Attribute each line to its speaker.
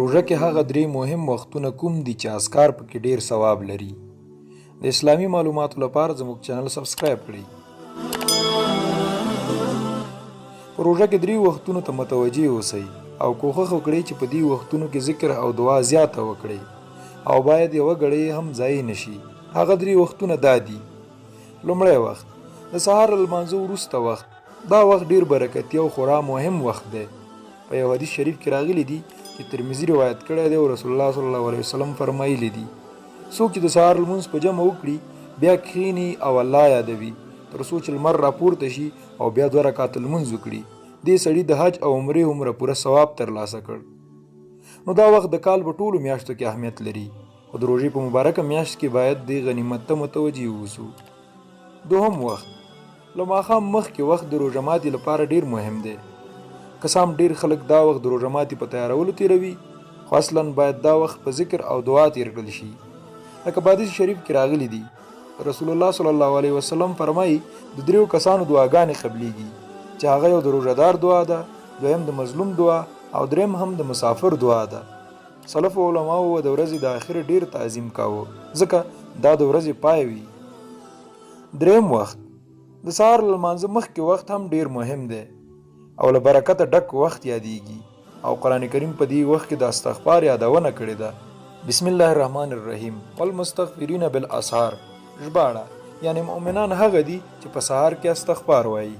Speaker 1: روژه کې هغه درې مهم وختونه کوم دي چې اسکار پکې ډیر ثواب لري؟ د اسلامي معلوماتو لپاره زموږ چینل سبسکرایب کړئ. په روژه کې درې وختونو ته متوجه اوسئ او کوښښ وکړئ چې په دې وختونو کې ذکر او دعا زیاته وکړئ او باید یوه ګړۍ هم ضایع نشي. هغه درې وختونه دا دي: لومړی وخت د سهار له لمانځه وروسته وخت. دا وخت ډیر برکتي او خورا مهم وخت دی. په یو حدیث شریف کې راغلی دی چې ترمذي روایت کړی دی او رسول الله صلی الله علیه وسلم فرمایلی دي: څوک چې د سهار لمونځ په جمع وکړي بیا کښیني او الله یادوي تر څو چې لمر راپورته شي او بیا 2 رکعاته لمونځ وکړي، دې سړي د حج او عمرې عمره پوره ثواب ترلاسه کړ. نو دا وخت د کال په ټولو میاشتو کې اهمیت لري، خو د روژې په مبارکه میاشت کې باید دې غنیمت ته متوجه اوسو. دوهم وخت له ماښام مخکې وخت د روژه ماتي لپاره ډیر مهم دی. قسم ډیر خلک دا وخت د روژه ماتي په تیارولو تیروي، خو اصلا باید دا وخت په ذکر او دعا تیر کړل شي. لکه په حدیث شریف کې راغلی دی رسول الله صلی الله علیه وسلم فرمایي د 3 کسانو دعاګانې قبلیږي چې هغه یو د روژهدار دعا ده، دویم د مظلوم دعا او دریم هم د مسافر دعا ده. سلف علماو د ورځې د آخر ډیر تعظیم کاوه ځکه دا د ورځې پای وي. دریم وخت د سهار له لمانځه مخکې وخت هم ډیر مهم دی او له برکته ډک وخت یادیږي او قرآن کریم په دې وخت کې د استغفار یادونه کړې ده. بسم الله الرحمن الرحیم والمستغفرین بالاسحار ژباړه یعنی مؤمنان هغه دي چې په سهار کې استغفار وایي.